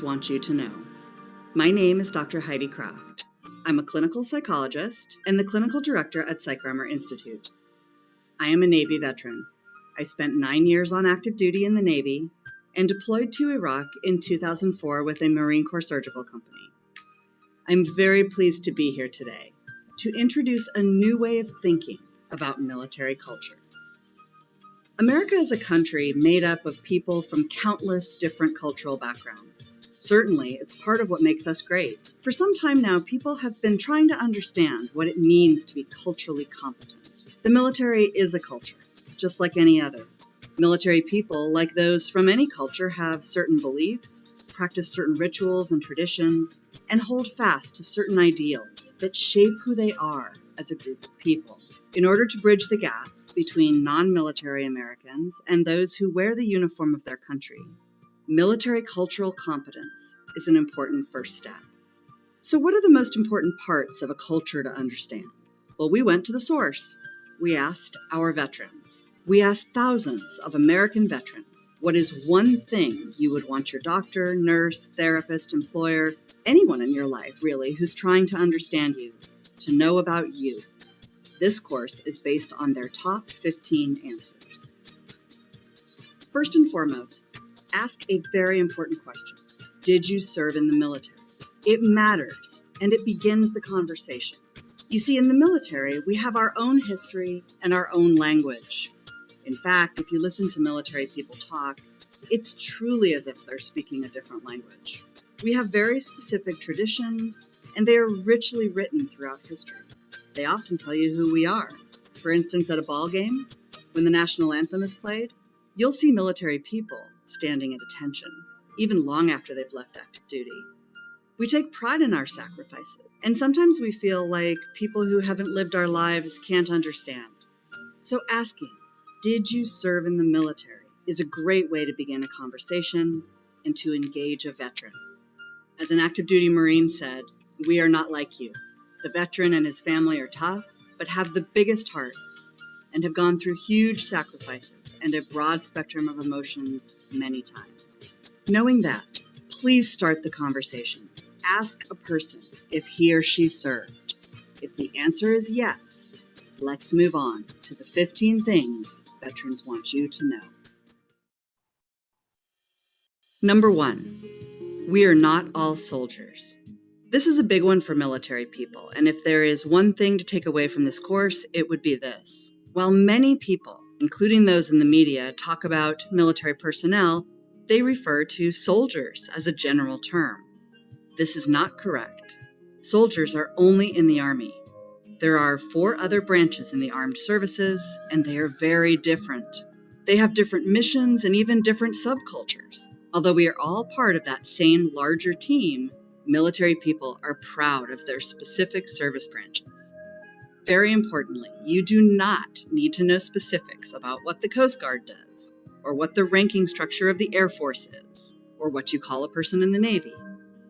Want you to know. My name is Dr. Heidi Kraft. I'm a clinical psychologist and the clinical director at Psychrammer Institute. I am a Navy veteran. I spent 9 years on active duty in the Navy and deployed to Iraq in 2004 with a Marine Corps surgical company. I'm very pleased to be here today to introduce a new way of thinking about military culture. America is a country made up of people from countless different cultural backgrounds. Certainly, it's part of what makes us great. For some time now, people have been trying to understand what it means to be culturally competent. The military is a culture, just like any other. Military people, like those from any culture, have certain beliefs, practice certain rituals and traditions, and hold fast to certain ideals that shape who they are as a group of people. In order to bridge the gap between non-military Americans and those who wear the uniform of their country, military cultural competence is an important first step. So what are the most important parts of a culture to understand? Well, we went to the source. We asked our veterans. We asked thousands of American veterans, what is one thing you would want your doctor, nurse, therapist, employer, anyone in your life, really, who's trying to understand you, to know about you? This course is based on their top 15 answers. First and foremost, ask a very important question. Did you serve in the military? It matters, and it begins the conversation. You see, in the military, we have our own history and our own language. In fact, if you listen to military people talk, it's truly as if they're speaking a different language. We have very specific traditions, and they are richly written throughout history. They often tell you who we are. For instance, at a ball game, when the national anthem is played, you'll see military people standing at attention, even long after they've left active duty. We take pride in our sacrifices, and sometimes we feel like people who haven't lived our lives can't understand. So asking, did you serve in the military, is a great way to begin a conversation and to engage a veteran. As an active duty Marine said, we are not like you. The veteran and his family are tough, but have the biggest hearts and have gone through huge sacrifices and a broad spectrum of emotions many times. Knowing that, please start the conversation. Ask a person if he or she served. If the answer is yes, let's move on to the 15 things veterans want you to know. Number 1, we are not all soldiers. This is a big one for military people, and if there is one thing to take away from this course, it would be this. While many people, including those in the media, talk about military personnel, they refer to soldiers as a general term. This is not correct. Soldiers are only in the Army. There are 4 other branches in the armed services, and they are very different. They have different missions and even different subcultures. Although we are all part of that same larger team, military people are proud of their specific service branches. Very importantly, you do not need to know specifics about what the Coast Guard does, or what the ranking structure of the Air Force is, or what you call a person in the Navy.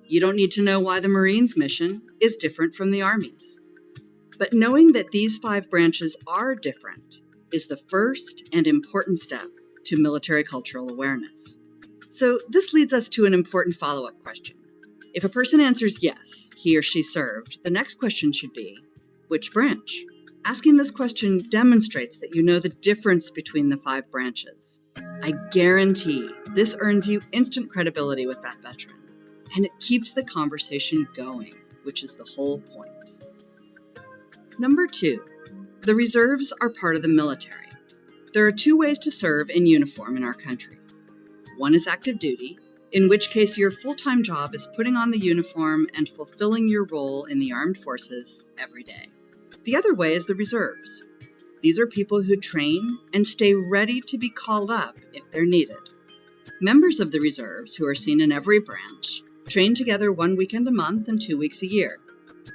You don't need to know why the Marines' mission is different from the Army's. But knowing that these 5 branches are different is the first and important step to military cultural awareness. So this leads us to an important follow-up question. If a person answers yes, he or she served, the next question should be, which branch? Asking this question demonstrates that you know the difference between the 5 branches. I guarantee this earns you instant credibility with that veteran, and it keeps the conversation going, which is the whole point. Number 2, the reserves are part of the military. There are 2 ways to serve in uniform in our country. One is active duty, in which case your full-time job is putting on the uniform and fulfilling your role in the armed forces every day. The other way is the reserves. These are people who train and stay ready to be called up if they're needed. Members of the reserves, who are seen in every branch, train together 1 weekend a month and 2 weeks a year.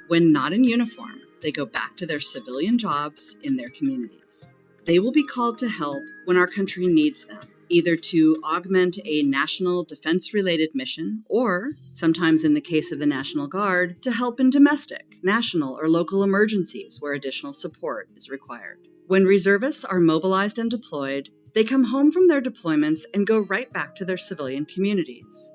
When not in uniform, they go back to their civilian jobs in their communities. They will be called to help when our country needs them, either to augment a national defense-related mission or, sometimes in the case of the National Guard, to help in domestic, national, or local emergencies where additional support is required. When reservists are mobilized and deployed, they come home from their deployments and go right back to their civilian communities.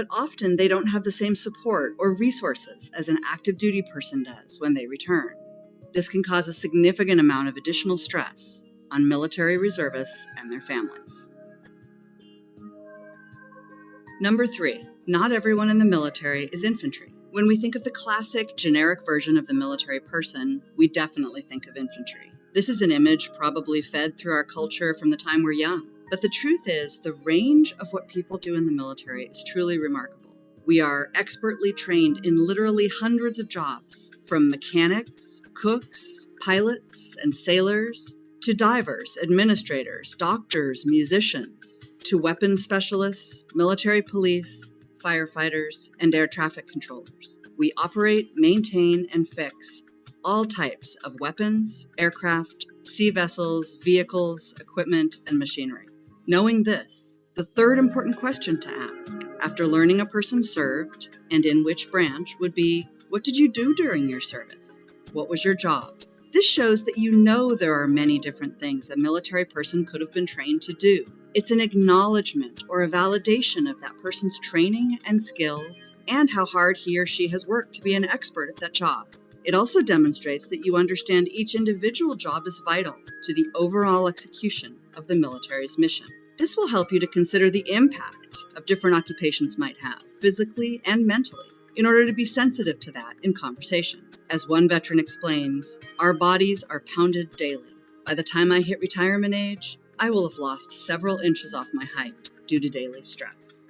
but often they don't have the same support or resources as an active duty person does when they return. This can cause a significant amount of additional stress on military reservists and their families. Number 3, not everyone in the military is infantry. When we think of the classic, generic version of the military person, we definitely think of infantry. This is an image probably fed through our culture from the time we're young. But the truth is, the range of what people do in the military is truly remarkable. We are expertly trained in literally hundreds of jobs, from mechanics, cooks, pilots, and sailors, to divers, administrators, doctors, musicians, to weapons specialists, military police, firefighters, and air traffic controllers. We operate, maintain, and fix all types of weapons, aircraft, sea vessels, vehicles, equipment, and machinery. Knowing this, the third important question to ask after learning a person served and in which branch would be, what did you do during your service? What was your job? This shows that you know there are many different things a military person could have been trained to do. It's an acknowledgement or a validation of that person's training and skills and how hard he or she has worked to be an expert at that job. It also demonstrates that you understand each individual job is vital to the overall execution of the military's mission. This will help you to consider the impact of different occupations might have, physically and mentally, in order to be sensitive to that in conversation. As one veteran explains, our bodies are pounded daily. By the time I hit retirement age, I will have lost several inches off my height due to daily stress.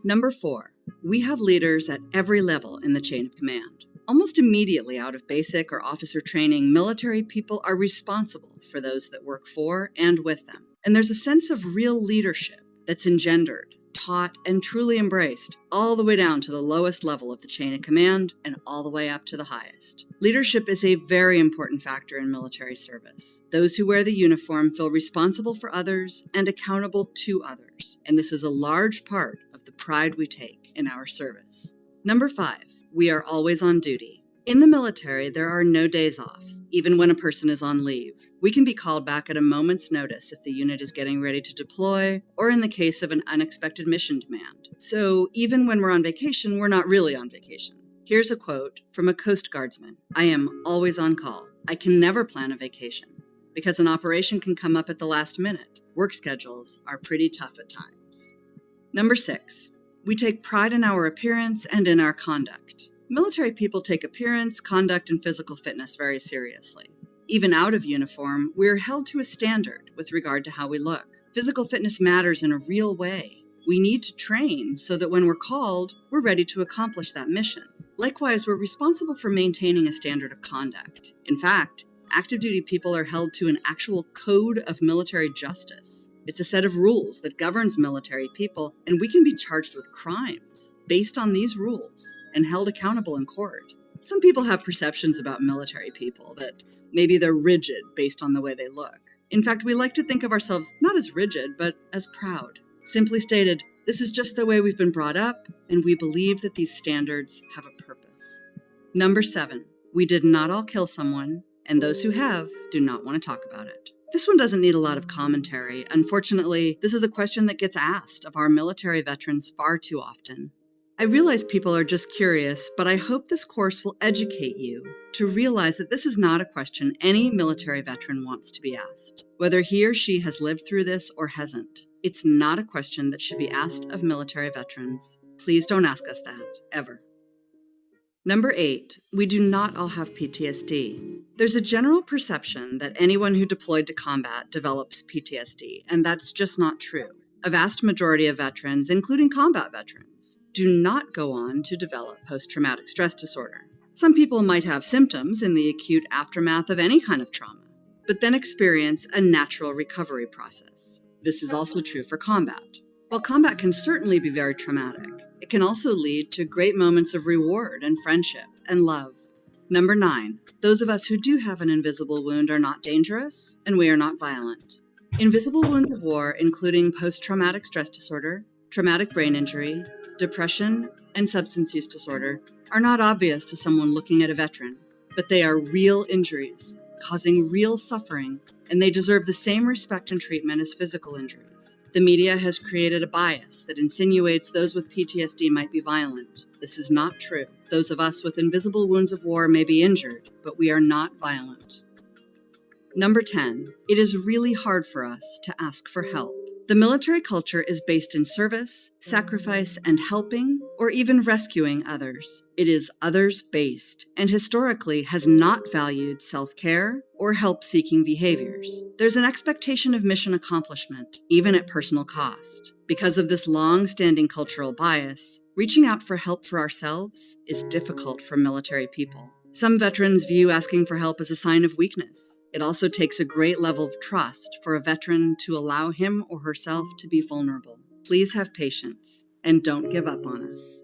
Number 4, we have leaders at every level in the chain of command. Almost immediately out of basic or officer training, military people are responsible for those that work for and with them. And there's a sense of real leadership that's engendered, taught, and truly embraced all the way down to the lowest level of the chain of command and all the way up to the highest. Leadership is a very important factor in military service. Those who wear the uniform feel responsible for others and accountable to others. And this is a large part of the pride we take in our service. Number 5. We are always on duty. In the military, there are no days off, even when a person is on leave. We can be called back at a moment's notice if the unit is getting ready to deploy, or in the case of an unexpected mission demand. So even when we're on vacation, we're not really on vacation. Here's a quote from a Coast Guardsman. I am always on call. I can never plan a vacation because an operation can come up at the last minute. Work schedules are pretty tough at times. Number 6. We take pride in our appearance and in our conduct. Military people take appearance, conduct, and physical fitness very seriously. Even out of uniform, we're held to a standard with regard to how we look. Physical fitness matters in a real way. We need to train so that when we're called, we're ready to accomplish that mission. Likewise, we're responsible for maintaining a standard of conduct. In fact, active duty people are held to an actual code of military justice. It's a set of rules that governs military people, and we can be charged with crimes based on these rules and held accountable in court. Some people have perceptions about military people that maybe they're rigid based on the way they look. In fact, we like to think of ourselves not as rigid, but as proud. Simply stated, this is just the way we've been brought up, and we believe that these standards have a purpose. Number 7, we did not all kill someone, and those who have do not want to talk about it. This one doesn't need a lot of commentary. Unfortunately, this is a question that gets asked of our military veterans far too often. I realize people are just curious, but I hope this course will educate you to realize that this is not a question any military veteran wants to be asked. Whether he or she has lived through this or hasn't, it's not a question that should be asked of military veterans. Please don't ask us that, ever. Number 8, we do not all have PTSD. There's a general perception that anyone who deployed to combat develops PTSD, and that's just not true. A vast majority of veterans, including combat veterans, do not go on to develop post-traumatic stress disorder. Some people might have symptoms in the acute aftermath of any kind of trauma, but then experience a natural recovery process. This is also true for combat. While combat can certainly be very traumatic, it can also lead to great moments of reward and friendship and love. Number 9, those of us who do have an invisible wound are not dangerous, and we are not violent. Invisible wounds of war, including post-traumatic stress disorder, traumatic brain injury, depression, and substance use disorder, are not obvious to someone looking at a veteran, but they are real injuries, causing real suffering, and they deserve the same respect and treatment as physical injuries. The media has created a bias that insinuates those with PTSD might be violent. This is not true. Those of us with invisible wounds of war may be injured, but we are not violent. Number 10, it is really hard for us to ask for help. The military culture is based in service, sacrifice, and helping, or even rescuing others. It is others-based, and historically has not valued self-care or help-seeking behaviors. There's an expectation of mission accomplishment, even at personal cost. Because of this long-standing cultural bias, reaching out for help for ourselves is difficult for military people. Some veterans view asking for help as a sign of weakness. It also takes a great level of trust for a veteran to allow him or herself to be vulnerable. Please have patience and don't give up on us.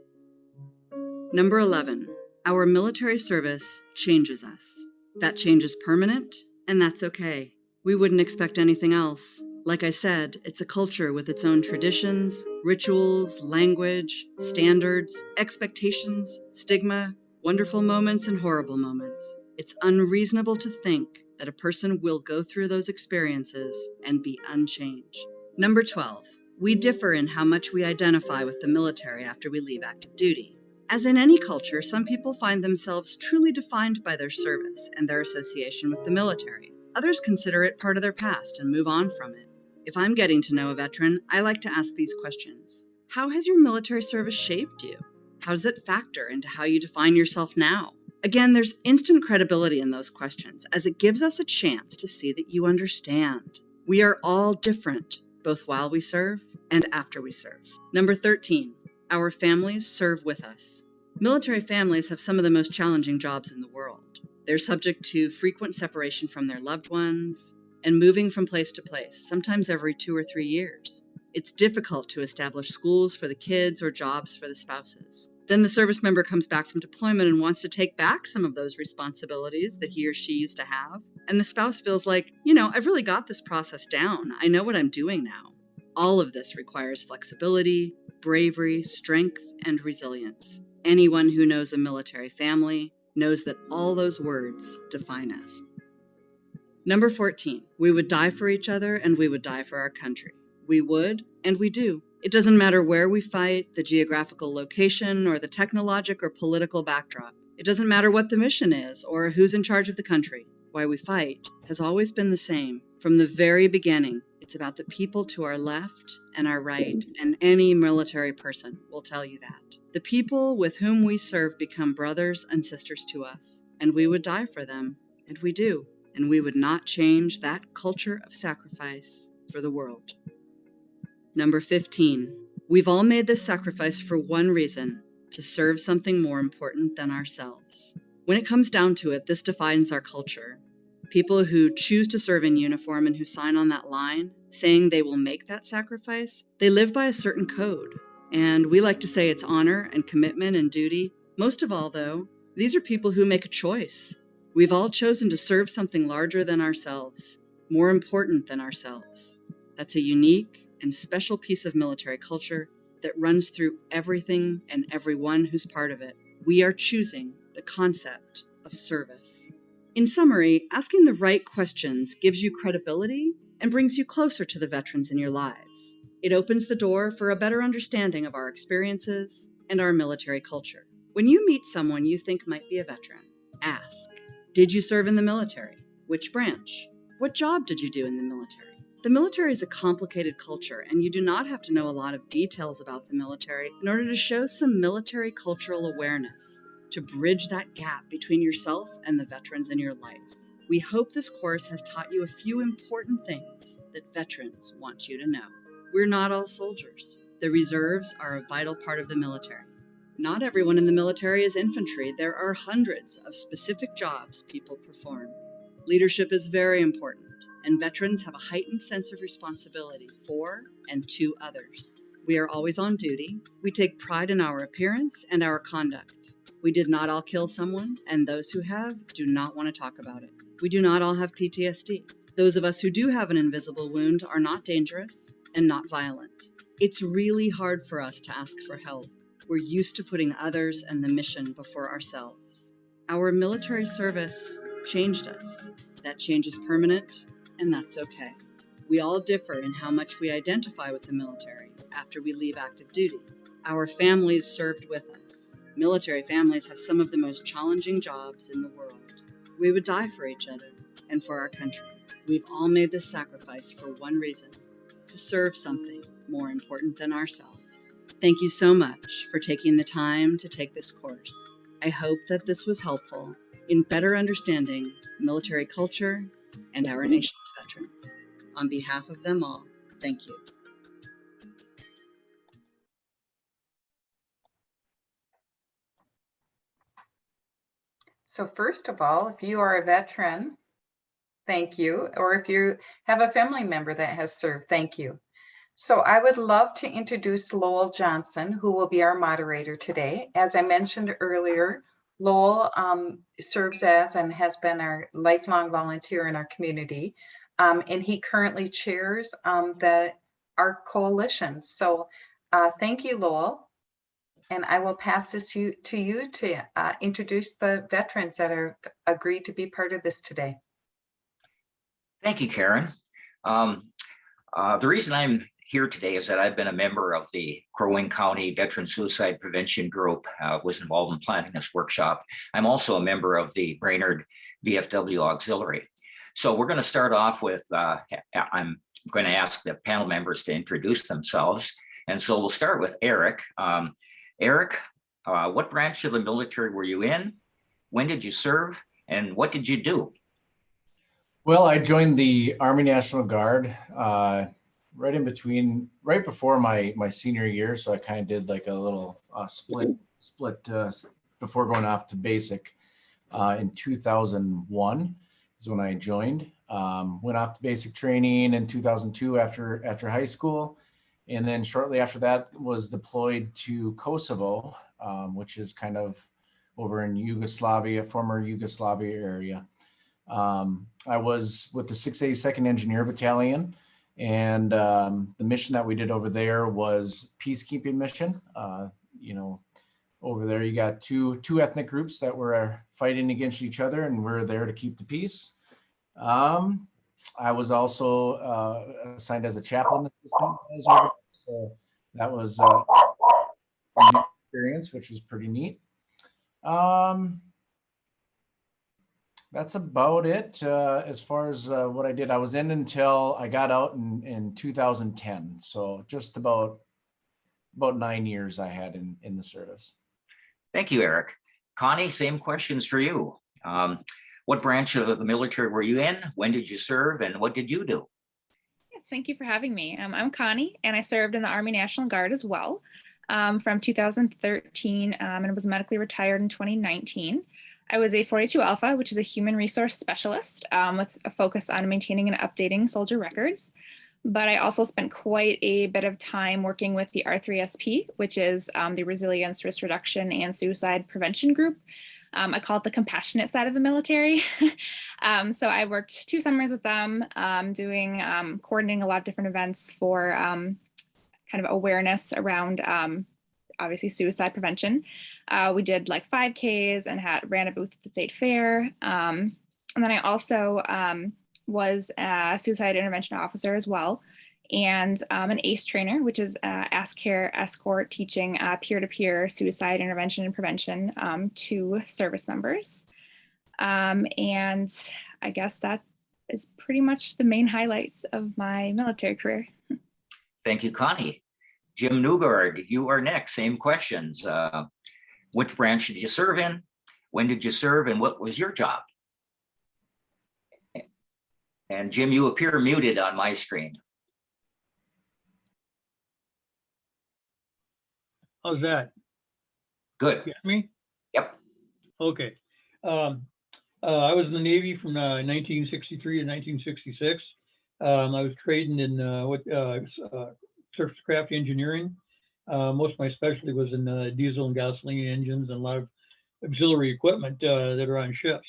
Number 11, our military service changes us. That change is permanent, and that's okay. We wouldn't expect anything else. Like I said, it's a culture with its own traditions, rituals, language, standards, expectations, stigma, wonderful moments and horrible moments. It's unreasonable to think that a person will go through those experiences and be unchanged. Number 12, we differ in how much we identify with the military after we leave active duty. As in any culture, some people find themselves truly defined by their service and their association with the military. Others consider it part of their past and move on from it. If I'm getting to know a veteran, I like to ask these questions. How has your military service shaped you? How does it factor into how you define yourself now? Again, there's instant credibility in those questions, as it gives us a chance to see that you understand. We are all different, both while we serve and after we serve. Number 13, our families serve with us. Military families have some of the most challenging jobs in the world. They're subject to frequent separation from their loved ones and moving from place to place, sometimes every 2 or 3 years. It's difficult to establish schools for the kids or jobs for the spouses. Then the service member comes back from deployment and wants to take back some of those responsibilities that he or she used to have. And the spouse feels like, I've really got this process down. I know what I'm doing now. All of this requires flexibility, bravery, strength, and resilience. Anyone who knows a military family knows that all those words define us. Number 14, we would die for each other and we would die for our country. We would, and we do. It doesn't matter where we fight, the geographical location, or the technologic or political backdrop. It doesn't matter what the mission is or who's in charge of the country. Why we fight has always been the same. From the very beginning, it's about the people to our left and our right, and any military person will tell you that. The people with whom we serve become brothers and sisters to us, and we would die for them, and we do. And we would not change that culture of sacrifice for the world. Number 15, we've all made this sacrifice for one reason, to serve something more important than ourselves. When it comes down to it, this defines our culture. People who choose to serve in uniform and who sign on that line, saying they will make that sacrifice, they live by a certain code. And we like to say it's honor and commitment and duty. Most of all, though, these are people who make a choice. We've all chosen to serve something larger than ourselves, more important than ourselves. That's a unique and special piece of military culture that runs through everything and everyone who's part of it. We are choosing the concept of service. In summary, asking the right questions gives you credibility and brings you closer to the veterans in your lives. It opens the door for a better understanding of our experiences and our military culture. When you meet someone you think might be a veteran, ask, did you serve in the military? Which branch? What job did you do in the military? The military is a complicated culture, and you do not have to know a lot of details about the military in order to show some military cultural awareness, to bridge that gap between yourself and the veterans in your life. We hope this course has taught you a few important things that veterans want you to know. We're not all soldiers. The reserves are a vital part of the military. Not everyone in the military is infantry. There are hundreds of specific jobs people perform. Leadership is very important, and veterans have a heightened sense of responsibility for and to others. We are always on duty. We take pride in our appearance and our conduct. We did not all kill someone, and those who have do not want to talk about it. We do not all have PTSD. Those of us who do have an invisible wound are not dangerous and not violent. It's really hard for us to ask for help. We're used to putting others and the mission before ourselves. Our military service changed us. That change is permanent, and that's okay. We all differ in how much we identify with the military after we leave active duty. Our families served with us. Military families have some of the most challenging jobs in the world. We would die for each other and for our country. We've all made this sacrifice for one reason: to serve something more important than ourselves. Thank you so much for taking the time to take this course. I hope that this was helpful in better understanding military culture and our nation's veterans. On behalf of them all, thank you. So first of all, if you are a veteran, thank you. Or if you have a family member that has served, thank you. So I would love to introduce Lowell Johnson, who will be our moderator today. As I mentioned earlier, Lowell serves as and has been our lifelong volunteer in our community. And he currently chairs our coalition. So thank you, Lowell. And I will pass this to you to introduce the veterans that are agreed to be part of this today. Thank you, Karen. The reason I'm here today is that I've been a member of the Crow Wing County Veteran Suicide Prevention Group, was involved in planning this workshop. I'm also a member of the Brainerd VFW Auxiliary. So we're going to start off with, I'm going to ask the panel members to introduce themselves. And so we'll start with Eric. Eric, what branch of the military were you in? When did you serve? And what did you do? Well, I joined the Army National Guard right before my senior year. So I kind of did like a little split before going off to basic in 2001 is when I joined. Went off to basic training in 2002 after high school. And then shortly after that was deployed to Kosovo, which is kind of over in Yugoslavia, former Yugoslavia area. I was with the 6A 2nd Engineer Battalion, and the mission that we did over there was peacekeeping mission. Over there you got two ethnic groups that were fighting against each other, and we're there to keep the peace. I was also assigned as a chaplain assistant, so that was a new experience, which was pretty neat. That's about it as far as what I did. I was in until I got out in 2010. So just about 9 years I had in the service. Thank you, Eric. Connie, same questions for you. What branch of the military were you in? When did you serve and what did you do? Yes, thank you for having me. I'm Connie and I served in the Army National Guard as well from 2013 and was medically retired in 2019. I was a 42 Alpha, which is a human resource specialist with a focus on maintaining and updating soldier records. But I also spent quite a bit of time working with the R3SP, which is the Resilience, Risk Reduction, and Suicide Prevention Group. I call it the compassionate side of the military. So I worked 2 summers with them coordinating a lot of different events for kind of awareness around obviously suicide prevention. We did like 5Ks and ran a booth at the state fair. And then I also was a suicide intervention officer as well, and an ACE trainer, which is Ask Care Escort, teaching peer-to-peer suicide intervention and prevention to service members. And I guess that is pretty much the main highlights of my military career. Thank you, Connie. Jim Newgard, you are next. Same questions. Which branch did you serve in? When did you serve and what was your job? And Jim, you appear muted on my screen. How's that? Good. You hear me? Yep. Okay. I was in the Navy from 1963 to 1966. I was trading in surface craft engineering. Most of my specialty was in diesel and gasoline engines and a lot of auxiliary equipment that are on ships.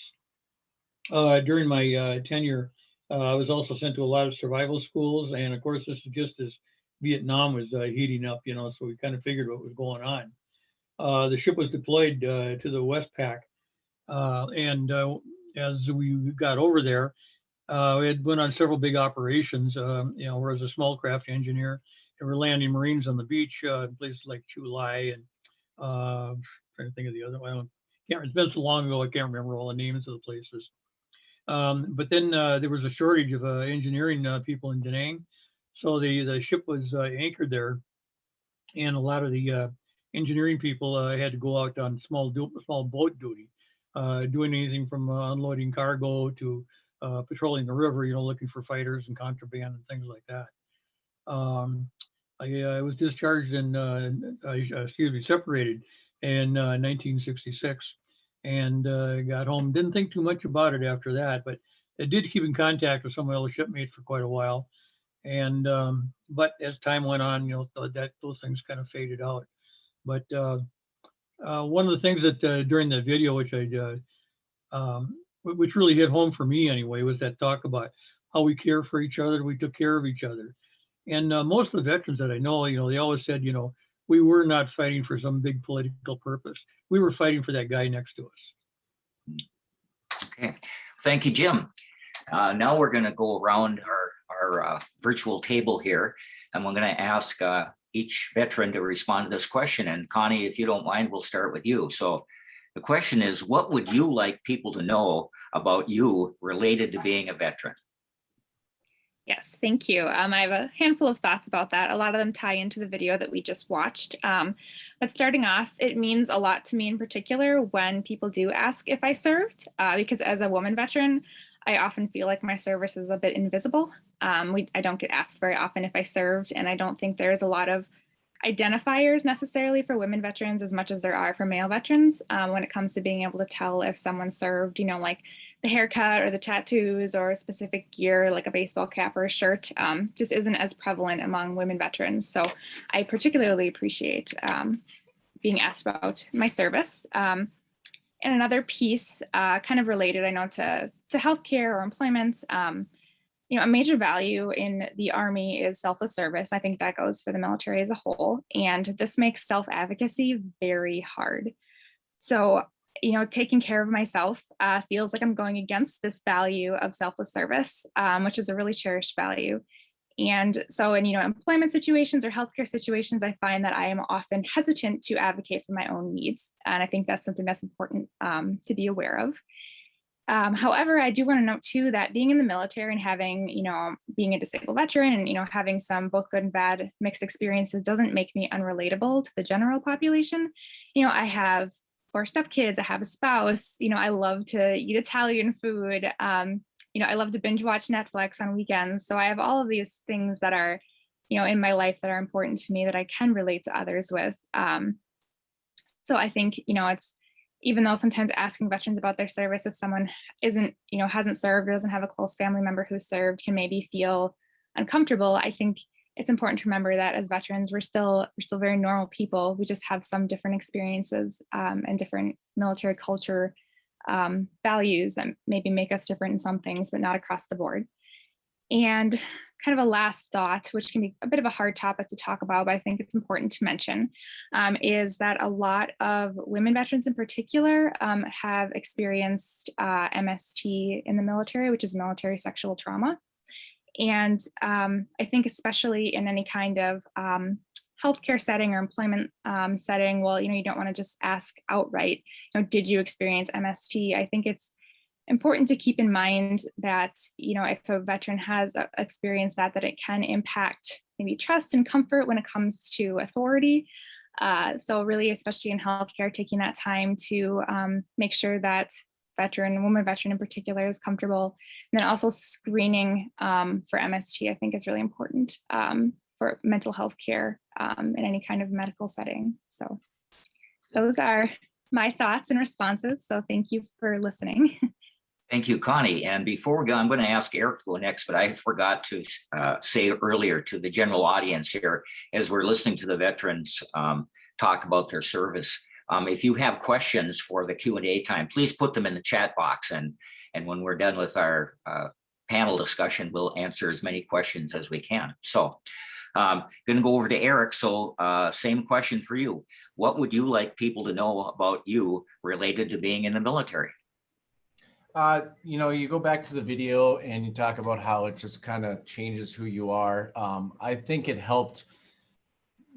During my tenure, I was also sent to a lot of survival schools, and of course, this is just as Vietnam was heating up, so we kind of figured what was going on. The ship was deployed to the Westpac, and as we got over there, We had went on several big operations, where as a small craft engineer, and we're landing Marines on the beach in places like Chulai and trying to think of the other one. It's been so long ago, I can't remember all the names of the places. But then there was a shortage of engineering people in Da Nang. So the ship was anchored there, and a lot of the engineering people had to go out on small boat duty, doing anything from unloading cargo to patrolling the river, looking for fighters and contraband and things like that. I was discharged separated in 1966, and got home. Didn't think too much about it after that, but I did keep in contact with some of my old shipmates for quite a while. And but as time went on, those things kind of faded out. But one of the things that during the video, which which really hit home for me anyway, was that talk about how we care for each other, we took care of each other. And most of the veterans that I know, they always said, we were not fighting for some big political purpose. We were fighting for that guy next to us. Okay, thank you, Jim. Now we're going to go around our virtual table here, and we're going to ask each veteran to respond to this question. And Connie, if you don't mind, we'll start with you. So the question is, what would you like people to know about you related to being a veteran? Yes, thank you. I have a handful of thoughts about that. A lot of them tie into the video that we just watched. But starting off, it means a lot to me in particular when people do ask if I served, because as a woman veteran, I often feel like my service is a bit invisible. I don't get asked very often if I served, and I don't think there's a lot of identifiers necessarily for women veterans as much as there are for male veterans when it comes to being able to tell if someone served, like the haircut or the tattoos or a specific gear like a baseball cap or a shirt just isn't as prevalent among women veterans. So I particularly appreciate being asked about my service. And another piece kind of related, I know, to healthcare or employment, a major value in the Army is selfless service. I think that goes for the military as a whole. And this makes self-advocacy very hard. So, taking care of myself feels like I'm going against this value of selfless service, which is a really cherished value. And so in, employment situations or healthcare situations, I find that I am often hesitant to advocate for my own needs. And I think that's something that's important to be aware of. However, I do want to note too that being in the military and having, being a disabled veteran and, having some both good and bad mixed experiences doesn't make me unrelatable to the general population. I have 4 stepkids, I have a spouse, I love to eat Italian food. I love to binge watch Netflix on weekends. So I have all of these things that are, in my life that are important to me that I can relate to others with. So I think, it's, even though sometimes asking veterans about their service, if someone hasn't served or doesn't have a close family member who served, can maybe feel uncomfortable, I think it's important to remember that as veterans, we're still very normal people. We just have some different experiences and different military culture values that maybe make us different in some things, but not across the board. And kind of a last thought, which can be a bit of a hard topic to talk about, but I think it's important to mention, is that a lot of women veterans in particular have experienced MST in the military, which is military sexual trauma. And I think especially in any kind of healthcare setting or employment setting, well, you don't want to just ask outright, did you experience MST? I think it's important to keep in mind that, if a veteran has experienced that it can impact maybe trust and comfort when it comes to authority. So really, especially in healthcare, taking that time to make sure that woman veteran in particular is comfortable. And then also screening for MST, I think is really important for mental health care in any kind of medical setting. So those are my thoughts and responses. So thank you for listening. Thank you, Connie. And before we go, I'm going to ask Eric to go next, but I forgot to say earlier to the general audience here, as we're listening to the veterans talk about their service. If you have questions for the Q&A time, please put them in the chat box. And when we're done with our panel discussion, we'll answer as many questions as we can. So going to go over to Eric. So same question for you. What would you like people to know about you related to being in the military? You go back to the video and you talk about how it just kind of changes who you are. I think it helped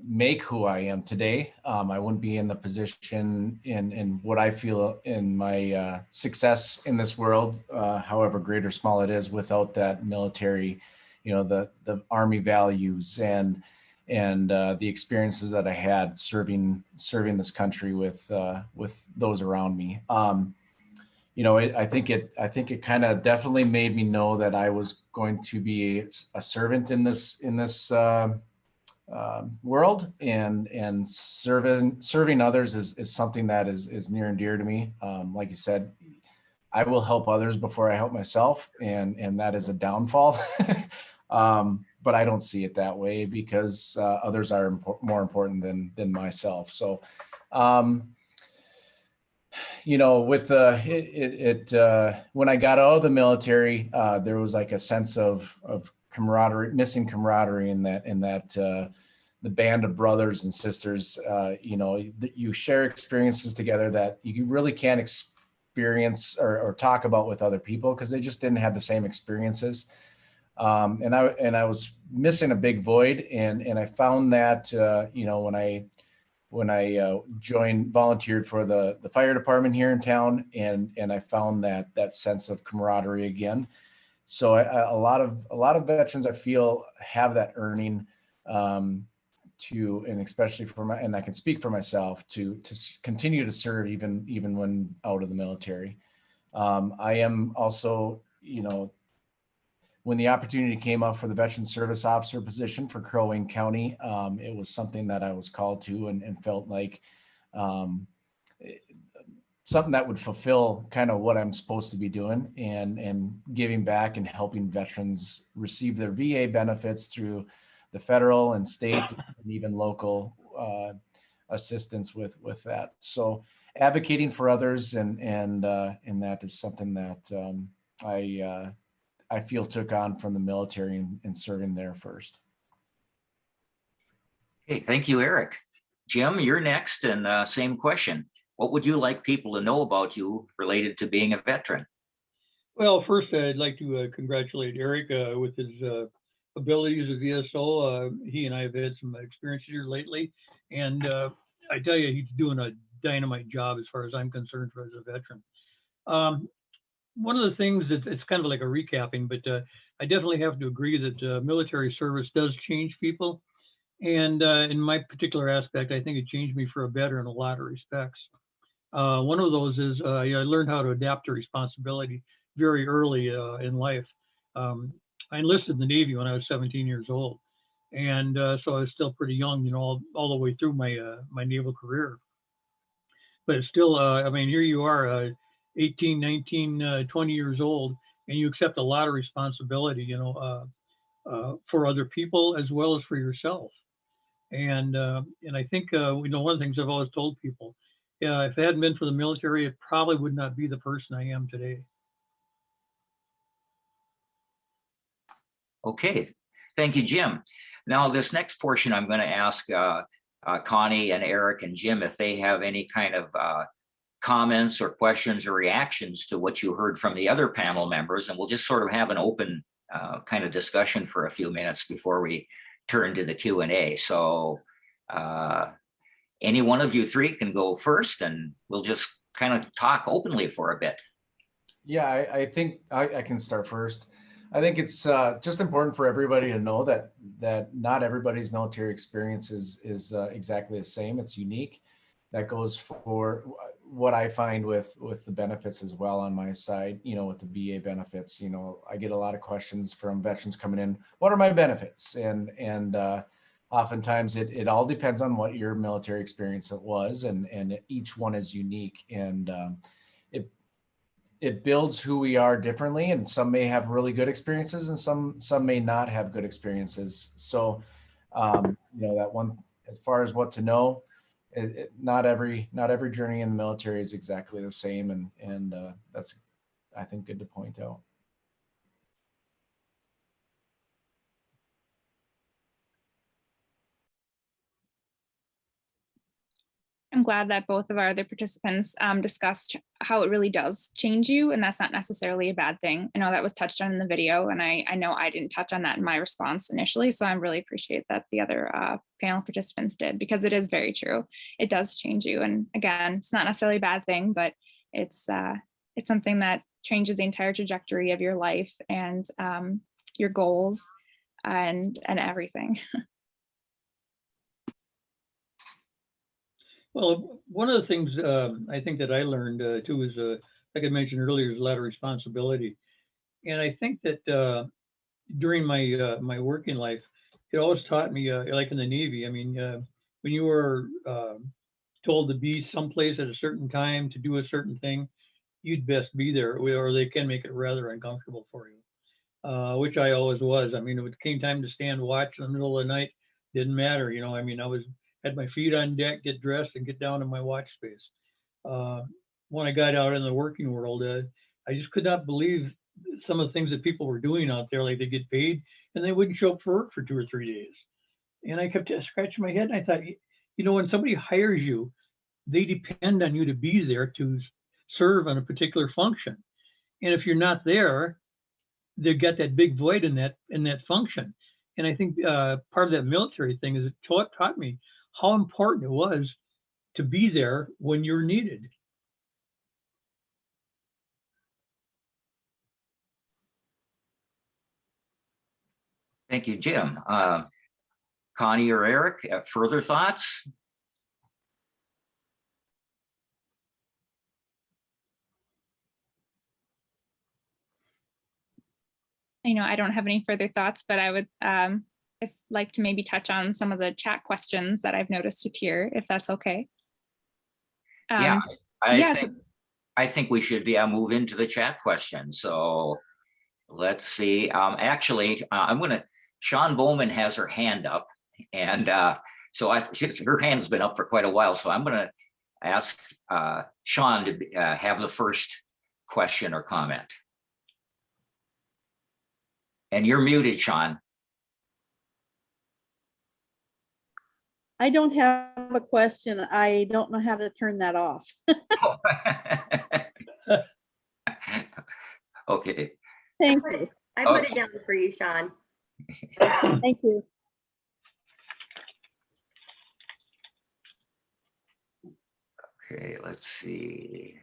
make who I am today. I wouldn't be in the position in what I feel in my success in this world, however great or small it is, without that military, the Army values and the experiences that I had serving this country with those around me. I think it kind of definitely made me know that I was going to be a servant in this world, and serving others is something that is near and dear to me. Like you said, I will help others before I help myself, and that is a downfall. But I don't see it that way, because others are more important than myself. So, with when I got out of the military, there was like a sense of camaraderie, missing camaraderie in that the band of brothers and sisters. You share experiences together that you really can't experience or talk about with other people, because they just didn't have the same experiences. And I was missing a big void, and I found that when I volunteered for the fire department here in town, and I found that sense of camaraderie again. So a lot of veterans, I feel, have that earning, and especially and I can speak for myself, to continue to serve even when out of the military. I am also, when the opportunity came up for the Veteran Service Officer position for Crow Wing County, it was something that I was called to, and felt like something that would fulfill kind of what I'm supposed to be doing, and giving back and helping veterans receive their VA benefits through the federal and state and even local assistance with that. So advocating for others, and that is something that I feel took on from the military, and serving there first. Okay, thank you, Eric. Jim, you're next, and same question. What would you like people to know about you related to being a veteran? Well, first, I'd like to congratulate Eric with his abilities as VSO. He and I have had some experience here lately, and I tell you, he's doing a dynamite job as far as I'm concerned as a veteran. One of the things that it's kind of like a recapping, but I definitely have to agree that military service does change people. And in my particular aspect, I think it changed me for a better in a lot of respects. One of those is I learned how to adapt to responsibility very early in life. I enlisted in the Navy when I was 17 years old. And so I was still pretty young, all the way through my naval career. But it's still, here you are, 18, 19, 20 years old, and you accept a lot of responsibility, for other people as well as for yourself. And I think, one of the things I've always told people, if it hadn't been for the military, it probably would not be the person I am today. Okay, thank you, Jim. Now, this next portion, I'm going to ask Connie and Eric and Jim if they have any kind of comments or questions or reactions to what you heard from the other panel members, and we'll just sort of have an open kind of discussion for a few minutes before we turn to the Q&A. So any one of you three can go first, and we'll just kind of talk openly for a bit. Yeah, I think I can start first. I think it's just important for everybody to know that not everybody's military experience is exactly the same. It's unique. That goes for what I find with the benefits as well on my side, with the VA benefits. I get a lot of questions from veterans coming in, what are my benefits? And oftentimes it all depends on what your military experience it was, and each one is unique, and it builds who we are differently, and some may have really good experiences, and some may not have good experiences. So that one, as far as what to know, not every journey in the military is exactly the same, and that's, I think, good to point out. I'm glad that both of our other participants discussed how it really does change you, and that's not necessarily a bad thing. I know that was touched on in the video, and I know I didn't touch on that in my response initially, so I really appreciate that the other panel participants did, because it is very true. It does change you, and again, it's not necessarily a bad thing, but it's something that changes the entire trajectory of your life and your goals and everything. Well, one of the things I think that I learned too is, like I mentioned earlier, is a lot of responsibility. And I think that during my working life, it always taught me, like in the Navy, I mean, when you were told to be someplace at a certain time to do a certain thing, you'd best be there, or they can make it rather uncomfortable for you, which I always was. I mean, if it came time to stand watch in the middle of the night, didn't matter. You know, I mean, had my feet on deck, get dressed, and get down in my watch space. When I got out in the working world, I just could not believe some of the things that people were doing out there. Like, they get paid and they wouldn't show up for work for 2 or 3 days. And I kept scratching my head, and I thought, you know, when somebody hires you, they depend on you to be there to serve on a particular function. And if you're not there, they've got that big void in that function. And I think part of that military thing is it taught me how important it was to be there when you're needed. Thank you, Jim. Connie or Eric, further thoughts? You know, I don't have any further thoughts, but I would like to maybe touch on some of the chat questions that I've noticed appear, if that's okay. Yeah, yeah. I think we should move into the chat questions. So let's see. Actually, Sean Bowman has her hand up, and so her hand's been up for quite a while. So I'm going to ask Sean to have the first question or comment. And you're muted, Sean. I don't have a question. I don't know how to turn that off. Okay. Thank you. I put it down for you, Sean. Thank you. Okay, let's see.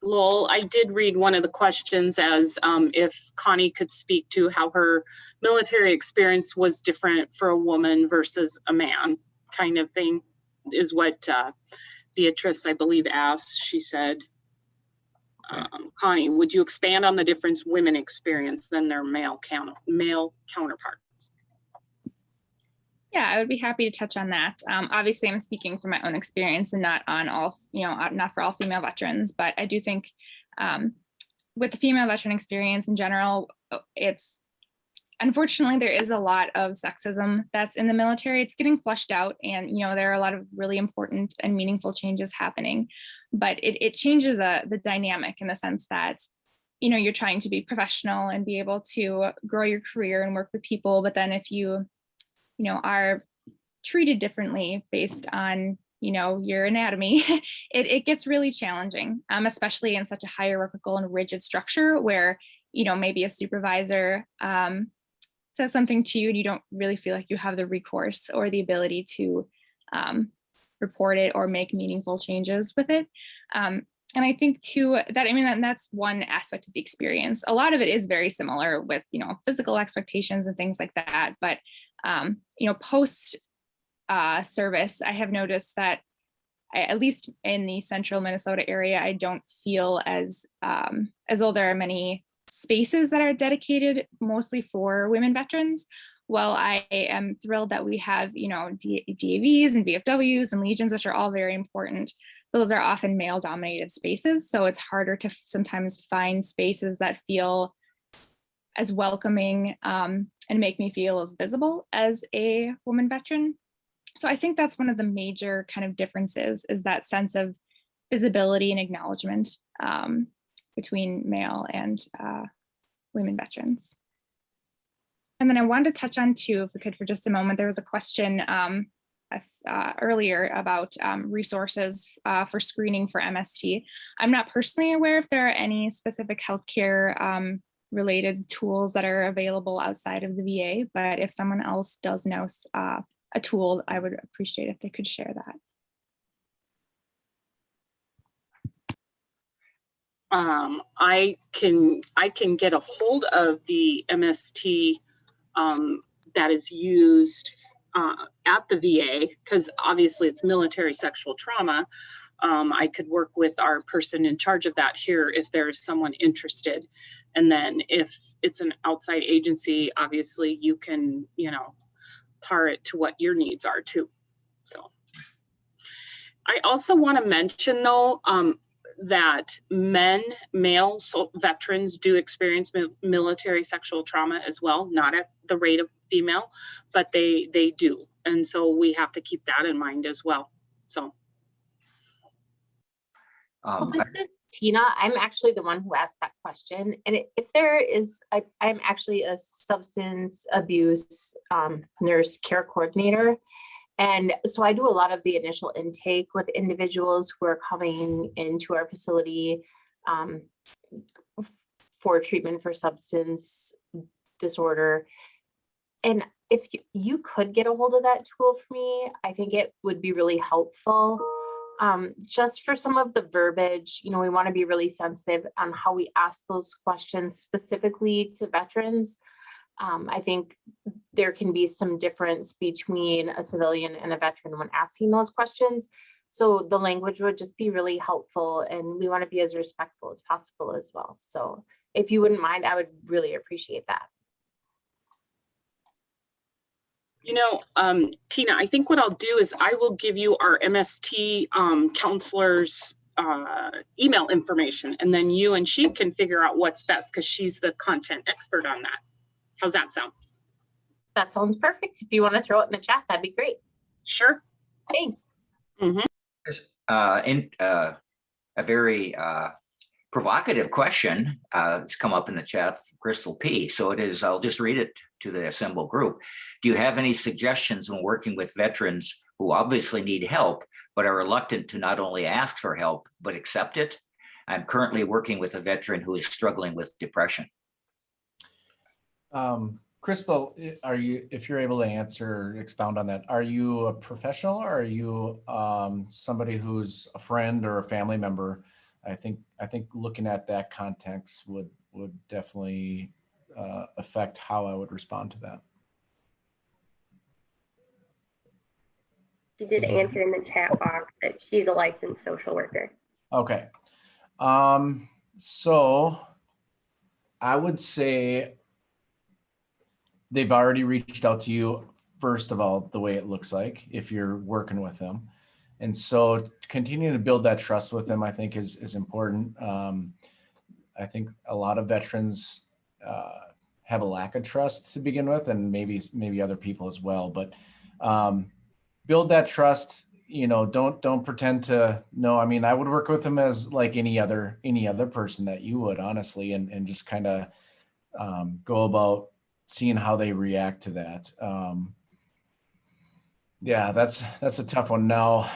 Lowell, I did read one of the questions as if Connie could speak to how her military experience was different for a woman versus a man, kind of thing, is what Beatrice, I believe, asked. She said, Connie, would you expand on the difference women experience than their male counterparts? Yeah, I would be happy to touch on that. Obviously, I'm speaking from my own experience and not on all, not for all female veterans, but I do think with the female veteran experience in general, unfortunately, there is a lot of sexism that's in the military. It's getting flushed out, and there are a lot of really important and meaningful changes happening, but it changes the dynamic in the sense that you're trying to be professional and be able to grow your career and work with people, but then if you are treated differently based on, your anatomy, it gets really challenging, especially in such a hierarchical and rigid structure where, maybe a supervisor says something to you and you don't really feel like you have the recourse or the ability to report it or make meaningful changes with it. And I think too, that's one aspect of the experience. A lot of it is very similar with, physical expectations and things like that. But, post service, I have noticed that at least in the central Minnesota area, I don't feel as though there are many spaces that are dedicated mostly for women veterans. While I am thrilled that we have, DAVs and VFWs and Legions, which are all very important, those are often male dominated spaces. So it's harder to sometimes find spaces that feel as welcoming and make me feel as visible as a woman veteran. So I think that's one of the major kind of differences, is that sense of visibility and acknowledgement between male and women veterans. And then I wanted to touch on too, if we could for just a moment, there was a question earlier about resources for screening for MST. I'm not personally aware if there are any specific healthcare related tools that are available outside of the VA, but if someone else does know a tool, I would appreciate if they could share that. I can get a hold of the MST that is used at the VA, because obviously it's military sexual trauma. I could work with our person in charge of that here if there's someone interested. And then if it's an outside agency, obviously you can, par it to what your needs are too. So I also want to mention though, that male veterans do experience military sexual trauma as well, not at the rate of female, but they do. And so we have to keep that in mind as well. So. Well, this is Tina. I'm actually the one who asked that question. And if there is, I'm actually a substance abuse nurse care coordinator. And so I do a lot of the initial intake with individuals who are coming into our facility for treatment for substance disorder. And if you could get a hold of that tool for me, I think it would be really helpful. Just for some of the verbiage, we want to be really sensitive on how we ask those questions specifically to veterans. I think there can be some difference between a civilian and a veteran when asking those questions. So the language would just be really helpful, and we want to be as respectful as possible as well. So if you wouldn't mind, I would really appreciate that. Tina, I think what I'll do is I will give you our MST counselor's email information, and then you and she can figure out what's best, because she's the content expert on that. How's that sound? That sounds perfect. If you want to throw it in the chat, that'd be great. Sure. Thanks. A very provocative question has come up in the chat from Crystal P. So it is, I'll just read it to the assembled group. Do you have any suggestions when working with veterans who obviously need help, but are reluctant to not only ask for help, but accept it? I'm currently working with a veteran who is struggling with depression. Crystal, if you're able to answer, expound on that, are you a professional or are you somebody who's a friend or a family member? I think looking at that context would definitely affect how I would respond to that. She did answer in the chat box that she's a licensed social worker. Okay. So I would say they've already reached out to you, first of all, the way it looks like, if you're working with them. And so continuing to build that trust with them, I think is important. I think a lot of veterans have a lack of trust to begin with, and maybe other people as well, but build that trust. Don't pretend to know. I mean, I would work with them as like any other person that you would, honestly, and just kind of go about seeing how they react to that. Yeah, that's a tough one. Now,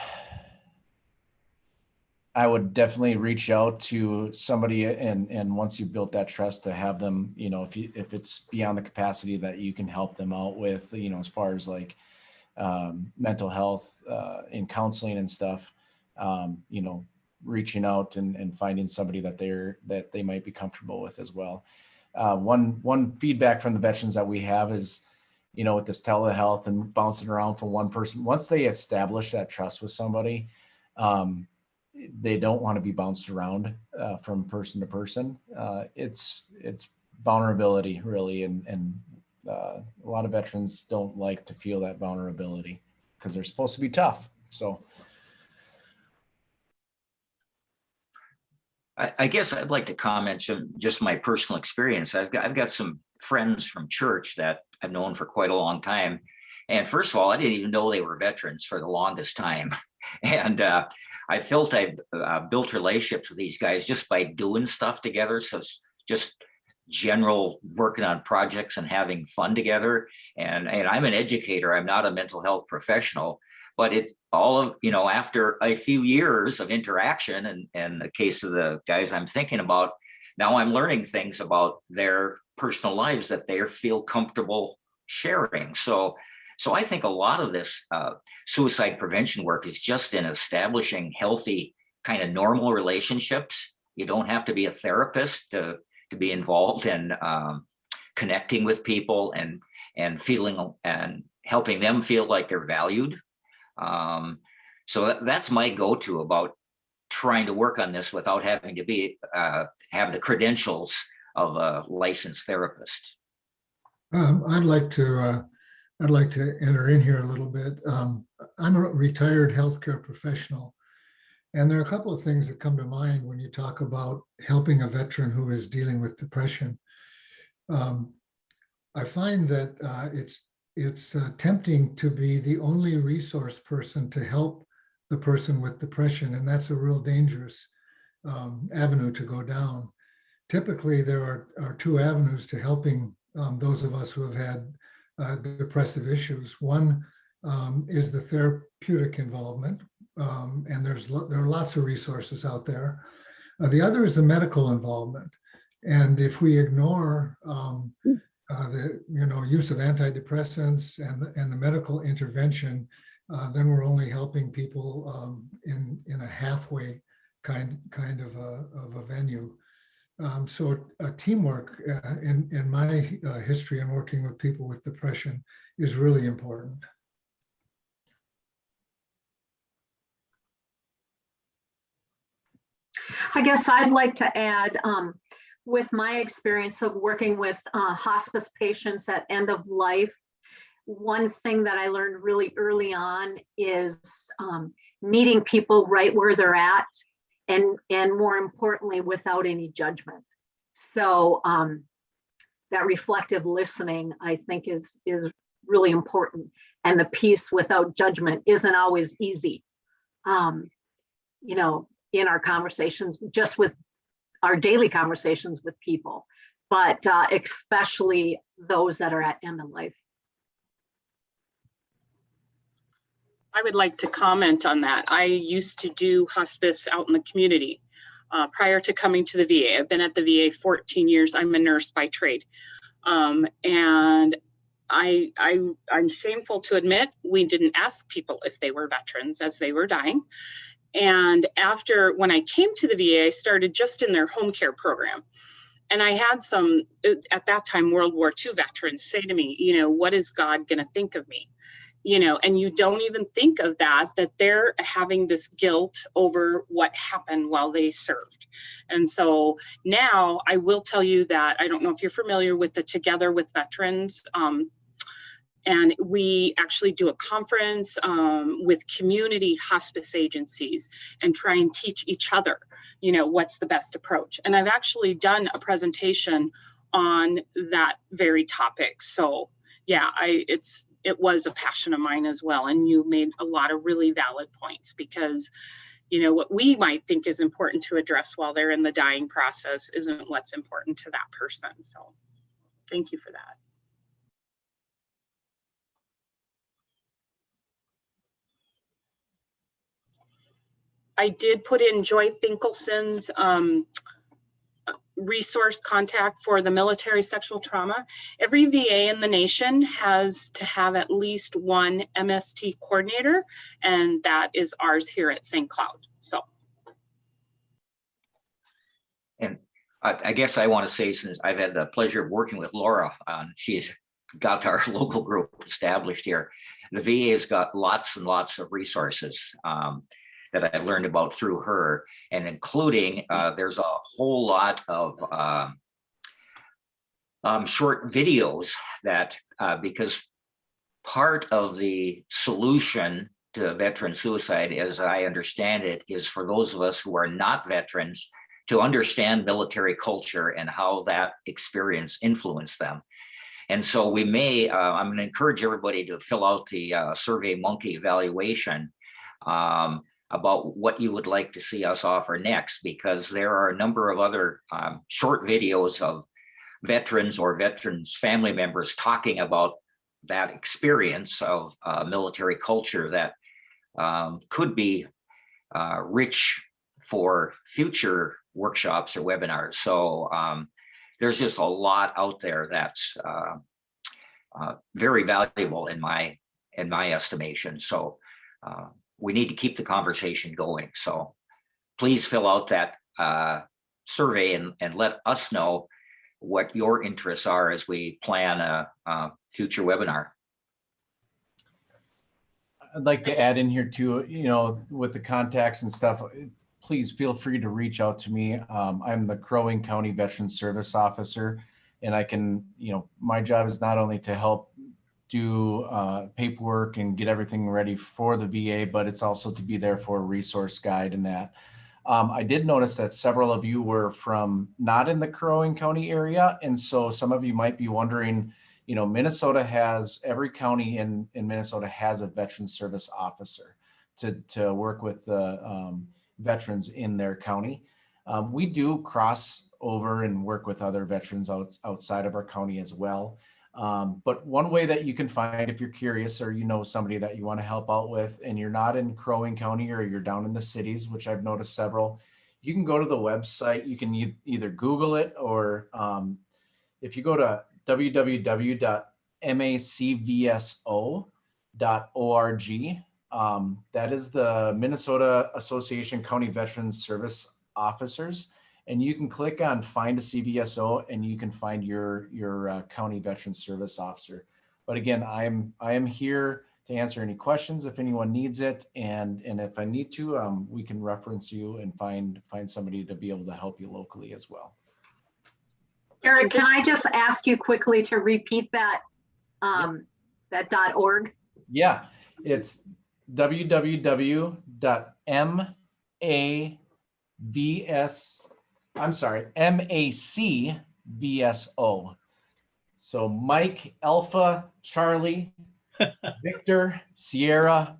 I would definitely reach out to somebody, and once you built that trust, to have them, if it's beyond the capacity that you can help them out with, as far as like mental health in counseling and stuff, reaching out and finding somebody that they might be comfortable with as well. One feedback from the veterans that we have is, with this telehealth and bouncing around from one person, once they establish that trust with somebody, they don't want to be bounced around from person to person. It's vulnerability, really, and a lot of veterans don't like to feel that vulnerability because they're supposed to be tough. So I guess I'd like to comment on just my personal experience. I've got some friends from church that I've known for quite a long time. And first of all, I didn't even know they were veterans for the longest time. And I felt I built relationships with these guys just by doing stuff together. So it's just general working on projects and having fun together. And I'm an educator, I'm not a mental health professional, but it's all of, after a few years of interaction, and the case of the guys I'm thinking about, now I'm learning things about their personal lives that they feel comfortable sharing. So I think a lot of this suicide prevention work is just in establishing healthy, kind of normal relationships. You don't have to be a therapist to be involved in connecting with people and feeling and helping them feel like they're valued. So that's my go-to about trying to work on this without having to be have the credentials of a licensed therapist. I'd like to enter in here a little bit. I'm a retired healthcare professional, and there are a couple of things that come to mind when you talk about helping a veteran who is dealing with depression. I find that it's tempting to be the only resource person to help the person with depression, and that's a real dangerous avenue to go down. Typically, there are two avenues to helping those of us who have had depressive issues. One is the therapeutic involvement, and there are lots of resources out there. The other is the medical involvement, and if we ignore the use of antidepressants and the medical intervention, then we're only helping people in a halfway kind of a venue. So teamwork in my history and working with people with depression is really important. I guess I'd like to add, with my experience of working with hospice patients at end of life, one thing that I learned really early on is meeting people right where they're at, and more importantly, without any judgment. So that reflective listening, I think, is really important. And the piece without judgment isn't always easy, in our conversations, just with our daily conversations with people, but especially those that are at end of life. I would like to comment on that. I used to do hospice out in the community prior to coming to the VA. I've been at the VA 14 years. I'm a nurse by trade. And I'm shameful to admit, we didn't ask people if they were veterans as they were dying. And when I came to the VA, I started just in their home care program. And I had some, at that time, World War II veterans say to me, what is God going to think of me? And you don't even think of that they're having this guilt over what happened while they served. And so now I will tell you that, I don't know if you're familiar with the Together with Veterans, and we actually do a conference with community hospice agencies and try and teach each other, what's the best approach. And I've actually done a presentation on that very topic. So yeah, it was a passion of mine as well. And you made a lot of really valid points, because what we might think is important to address while they're in the dying process isn't what's important to that person. So thank you for that. I did put in Joy Finkelson's resource contact for the military sexual trauma. Every VA in the nation has to have at least one MST coordinator, and that is ours here at St. Cloud. So. And I guess I want to say, since I've had the pleasure of working with Laura, she's got our local group established here. The VA has got lots and lots of resources that I've learned about through her, and including there's a whole lot of short videos that, because part of the solution to veteran suicide, as I understand it, is for those of us who are not veterans to understand military culture and how that experience influenced them. And so we may, I'm going to encourage everybody to fill out the SurveyMonkey evaluation about what you would like to see us offer next, because there are a number of other short videos of veterans or veterans' family members talking about that experience of military culture that could be rich for future workshops or webinars. So there's just a lot out there that's very valuable in my estimation. So we need to keep the conversation going. So please fill out that survey and let us know what your interests are as we plan a future webinar. I'd like to add in here too, you know, with the contacts and stuff, please feel free to reach out to me. I'm the Crow Wing County Veteran Service Officer, and I can, you know, my job is not only to help do paperwork and get everything ready for the VA, but it's also to be there for a resource guide and that. I did notice that several of you were from not in the Crow Wing County area. And so some of you might be wondering, you know, Minnesota has, every county in Minnesota has a veteran service officer to work with the veterans in their county. We do cross over and work with other veterans outside of our county as well. But one way that you can find, if you're curious or you know somebody that you want to help out with and you're not in Crow Wing County or you're down in the cities, which I've noticed several, you can go to the website. You can either Google it or if you go to www.macvso.org, that is the Minnesota Association County Veterans Service Officers. And you can click on find a CVSO and you can find your county veteran service officer. But again, I am here to answer any questions if anyone needs it. And if I need to, we can reference you and find somebody to be able to help you locally as well. Eric, can I just ask you quickly to repeat that, that .org? Yeah, it's MACVSO. So Mike, Alpha, Charlie, Victor, Sierra,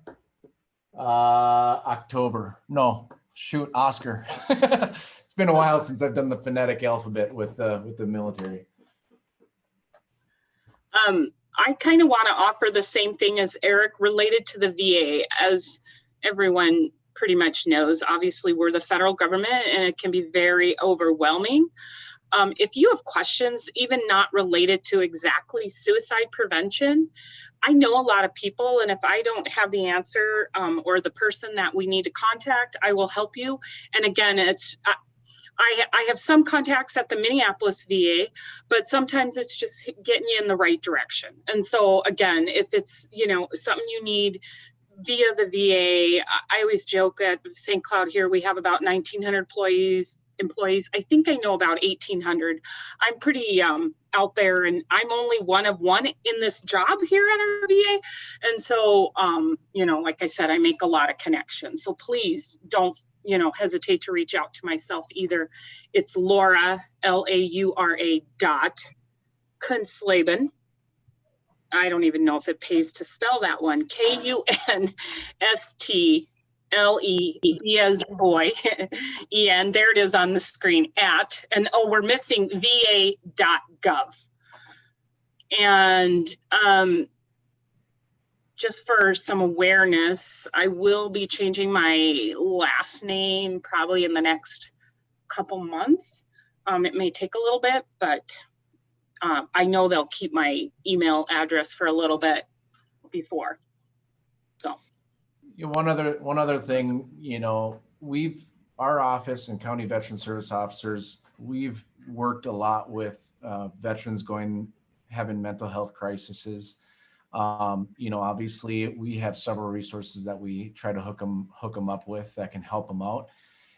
October. No, shoot, Oscar. It's been a while since I've done the phonetic alphabet with the military. I kind of want to offer the same thing as Eric related to the VA. As everyone pretty much knows, obviously we're the federal government and it can be very overwhelming. If you have questions, even not related to exactly suicide prevention, I know a lot of people, and if I don't have the answer or the person that we need to contact, I will help you. And again, it's I have some contacts at the Minneapolis VA, but sometimes it's just getting you in the right direction. And so again, if it's, you know, something you need via the VA, I always joke at St. Cloud here, we have about 1,900 employees. I think I know about 1,800. I'm pretty out there, and I'm only one of one in this job here at our VA. And so, you know, like I said, I make a lot of connections. So please don't, you know, hesitate to reach out to myself either. It's Laura, Laura Kunsleben. I don't even know if it pays to spell that one. Kunstle as boy, and there it is on the screen at, and oh, we're missing va.gov. And just for some awareness, I will be changing my last name probably in the next couple months. It may take a little bit, but I know they'll keep my email address for a little bit before. So one other thing, you know, our office and county veteran service officers, we've worked a lot with veterans having mental health crises. You know, obviously we have several resources that we try to hook them up with that can help them out.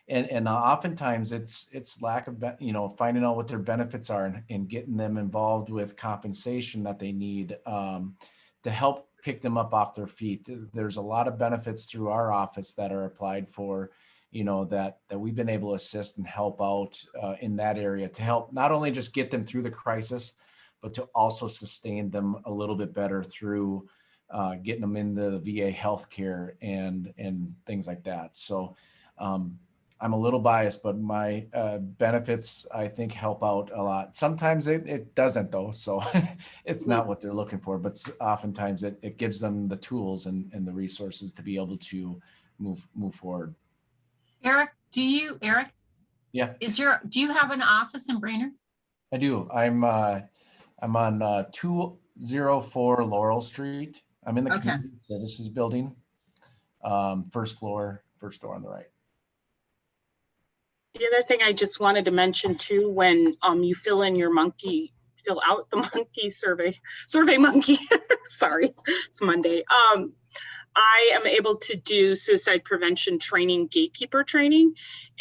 And oftentimes it's lack of, you know, finding out what their benefits are and getting them involved with compensation that they need to help pick them up off their feet. There's a lot of benefits through our office that are applied for, you know, that we've been able to assist and help out in that area to help not only just get them through the crisis, but to also sustain them a little bit better through getting them into the VA healthcare and things like that. So I'm a little biased, but my benefits, I think, help out a lot. Sometimes it doesn't though. So it's not what they're looking for, but oftentimes it gives them the tools and the resources to be able to move forward. Eric, Yeah, do you have an office in Brainerd? I do. I'm on 204 Laurel Street. I'm in the Okay. community services building. First floor, first door on the right. The other thing I just wanted to mention too, when you fill out the monkey survey monkey, sorry, it's Monday. I am able to do suicide prevention training, gatekeeper training,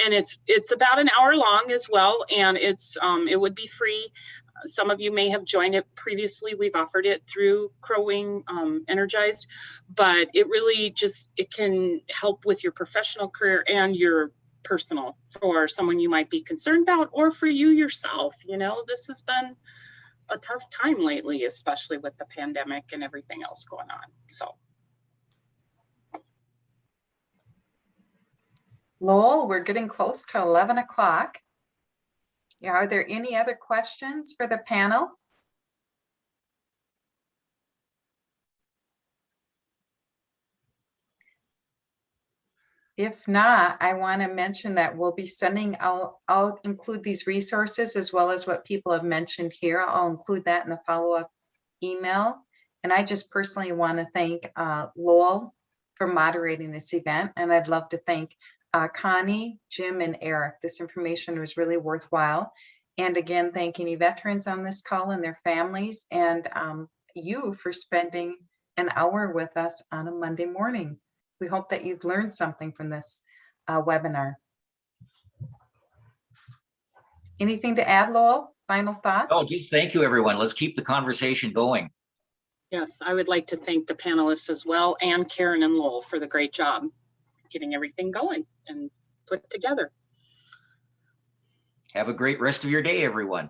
and it's about an hour long as well, and it would be free. Some of you may have joined it previously. We've offered it through Crow Wing Energized, but it really it can help with your professional career and your personal, for someone you might be concerned about, or for you yourself. You know, this has been a tough time lately, especially with the pandemic and everything else going on. So. Lowell, we're getting close to 11 o'clock. Yeah, are there any other questions for the panel? If not, I want to mention that we'll be sending out, I'll include these resources as well as what people have mentioned here. I'll include that in the follow-up email. And I just personally want to thank Lowell for moderating this event. And I'd love to thank Connie, Jim, and Eric. This information was really worthwhile. And again, thank any veterans on this call and their families, and you for spending an hour with us on a Monday morning. We hope that you've learned something from this webinar. Anything to add, Lowell? Final thoughts? Oh, just thank you, everyone. Let's keep the conversation going. Yes, I would like to thank the panelists as well, and Karen and Lowell for the great job getting everything going and put together. Have a great rest of your day, everyone.